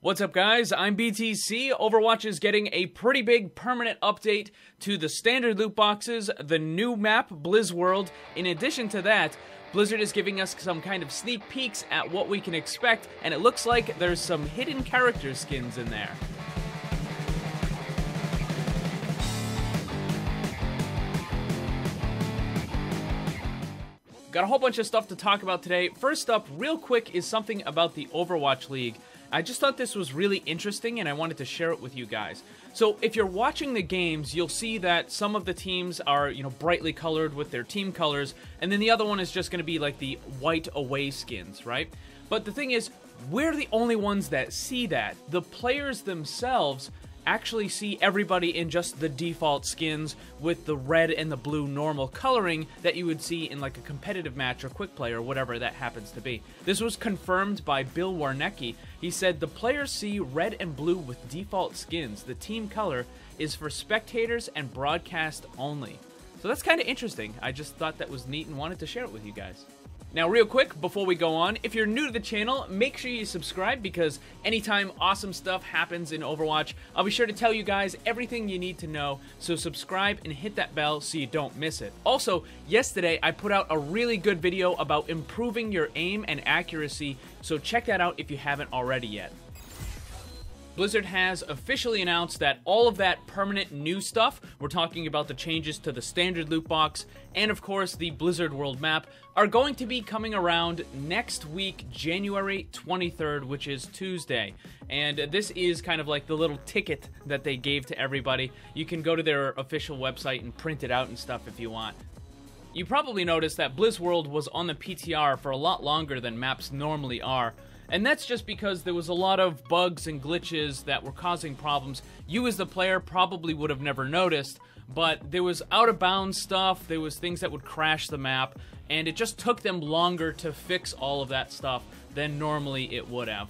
What's up guys, I'm BTC. Overwatch is getting a pretty big permanent update to the standard loot boxes, the new map, Blizz World. In addition to that, Blizzard is giving us some kind of sneak peeks at what we can expect, and it looks like there's some hidden character skins in there. Got a whole bunch of stuff to talk about today. First up, real quick, is something about the Overwatch League. I just thought this was really interesting and I wanted to share it with you guys. So if you're watching the games, you'll see that some of the teams are, brightly colored with their team colors, and then the other one is just going to be like the white away skins, right? But the thing is, we're the only ones that see that. The players themselves actually see everybody in just the default skins with the red and the blue normal coloring that you would see in like a competitive match or quick play or whatever that happens to be. This was confirmed by Bill Warnecki. He said the players see red and blue with default skins. The team color is for spectators and broadcast only. So that's kind of interesting. I just thought that was neat and wanted to share it with you guys. Now, real quick, before we go on, if you're new to the channel, make sure you subscribe because anytime awesome stuff happens in Overwatch, I'll be sure to tell you guys everything you need to know, so subscribe and hit that bell so you don't miss it. Also, yesterday I put out a really good video about improving your aim and accuracy, so check that out if you haven't already yet. Blizzard has officially announced that all of that permanent new stuff, we're talking about the changes to the standard loot box, and of course the Blizzard World map, are going to be coming around next week, January 23rd, which is Tuesday. And this is kind of like the little ticket that they gave to everybody. You can go to their official website and print it out and stuff if you want. You probably noticed that Blizz World was on the PTR for a lot longer than maps normally are. And that's just because there was a lot of bugs and glitches that were causing problems. You as the player probably would have never noticed, but there was out-of-bounds stuff, there was things that would crash the map, and it just took them longer to fix all of that stuff than normally it would have.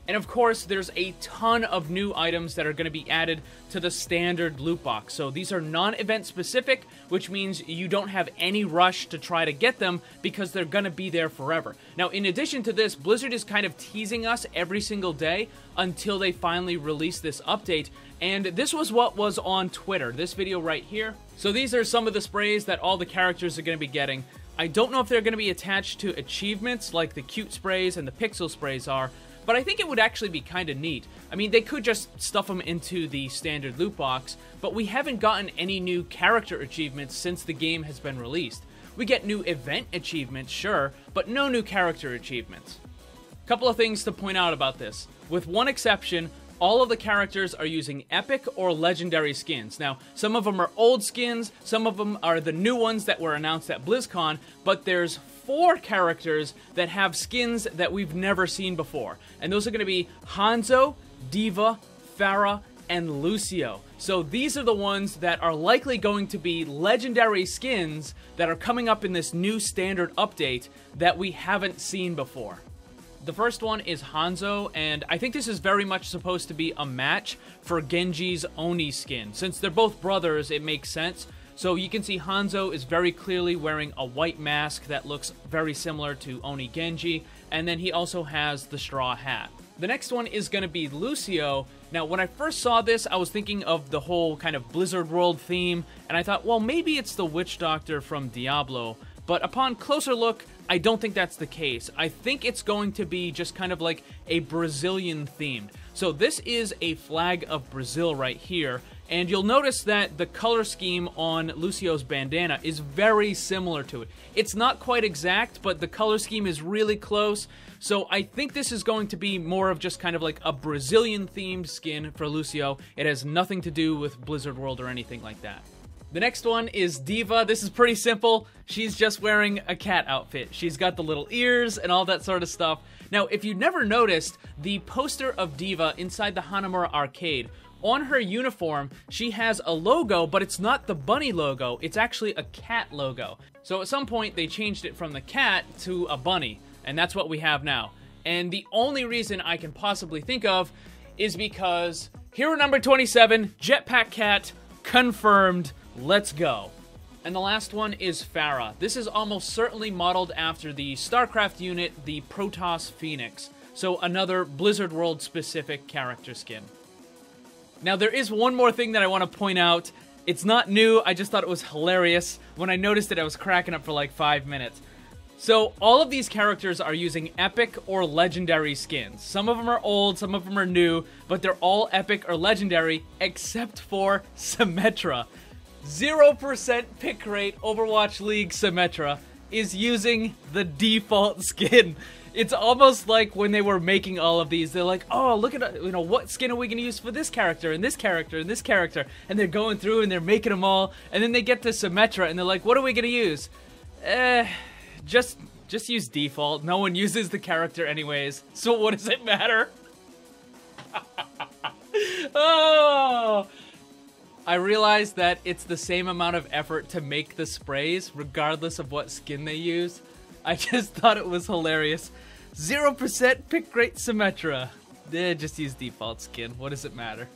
And of course, there's a ton of new items that are going to be added to the standard loot box. So these are non-event specific, which means you don't have any rush to try to get them because they're going to be there forever. Now, in addition to this, Blizzard is kind of teasing us every single day until they finally release this update. And this was what was on Twitter, this video right here. So these are some of the sprays that all the characters are going to be getting. I don't know if they're going to be attached to achievements like the cute sprays and the pixel sprays are, but I think it would actually be kind of neat. I mean, they could just stuff them into the standard loot box, but we haven't gotten any new character achievements since the game has been released. We get new event achievements, sure, but no new character achievements. Couple of things to point out about this. With one exception, all of the characters are using epic or legendary skins. Now, some of them are old skins, some of them are the new ones that were announced at BlizzCon, but there's 4 characters that have skins that we've never seen before. And those are going to be Hanzo, Diva, Farah, and Lucio. So these are the ones that are likely going to be legendary skins that are coming up in this new standard update that we haven't seen before. The first one is Hanzo, and I think this is very much supposed to be a match for Genji's Oni skin. Since they're both brothers, it makes sense. So you can see Hanzo is very clearly wearing a white mask that looks very similar to Oni Genji, and then he also has the straw hat. The next one is going to be Lucio. Now, when I first saw this, I was thinking of the whole kind of Blizzard World theme, and I thought, well, maybe it's the Witch Doctor from Diablo. But upon closer look, I don't think that's the case. I think it's going to be just kind of like a Brazilian themed. So this is a flag of Brazil right here, and you'll notice that the color scheme on Lucio's bandana is very similar to it. It's not quite exact, but the color scheme is really close. So I think this is going to be more of just kind of like a Brazilian themed skin for Lucio. It has nothing to do with Blizzard World or anything like that. The next one is Diva. This is pretty simple. She's just wearing a cat outfit. She's got the little ears and all that sort of stuff. Now, if you never noticed, the poster of Diva inside the Hanamura arcade, on her uniform, she has a logo, but it's not the bunny logo. It's actually a cat logo. So at some point, they changed it from the cat to a bunny, and that's what we have now. And the only reason I can possibly think of is because hero number 27, Jetpack Cat, confirmed. Let's go. And the last one is Farah. This is almost certainly modeled after the StarCraft unit, the Protoss Phoenix. So another Blizzard World specific character skin. Now there is one more thing that I want to point out. It's not new, I just thought it was hilarious. When I noticed it, I was cracking up for like 5 minutes. So all of these characters are using epic or legendary skins. Some of them are old, some of them are new, but they're all epic or legendary except for Symmetra. 0% pick rate Overwatch League Symmetra is using the default skin. It's almost like when they were making all of these, they're like, oh, look at, you know, what skin are we going to use for this character, and this character, and this character, and they're going through and they're making them all, and then they get to Symmetra, and they're like, what are we going to use? Just use default. No one uses the character anyways, so what does it matter? Oh! I realized that it's the same amount of effort to make the sprays, regardless of what skin they use. I just thought it was hilarious. 0% pick rate Symmetra. Just use default skin. What does it matter?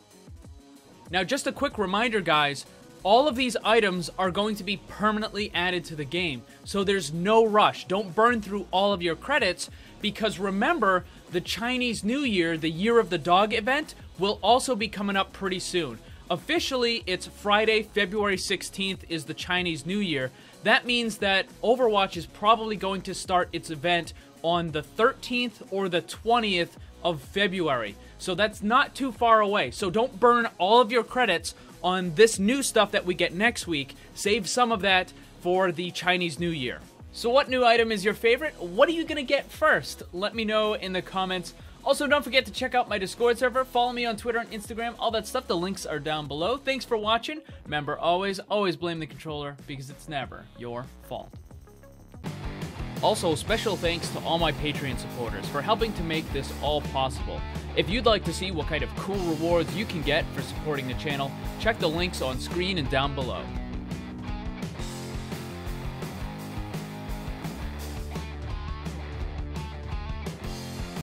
Now, just a quick reminder, guys. All of these items are going to be permanently added to the game, so there's no rush. Don't burn through all of your credits, because remember, the Chinese New Year, the Year of the Dog event, will also be coming up pretty soon. Officially, it's Friday, February 16th is the Chinese New Year. That means that Overwatch is probably going to start its event on the 13th or the 20th of February. So that's not too far away. So don't burn all of your credits on this new stuff that we get next week. Save some of that for the Chinese New Year. So what new item is your favorite? What are you going to get first? Let me know in the comments. Also, don't forget to check out my Discord server. Follow me on Twitter and Instagram, all that stuff. The links are down below. Thanks for watching. Remember, always blame the controller, because it's never your fault. Also, special thanks to all my Patreon supporters for helping to make this all possible. If you'd like to see what kind of cool rewards you can get for supporting the channel, check the links on screen and down below.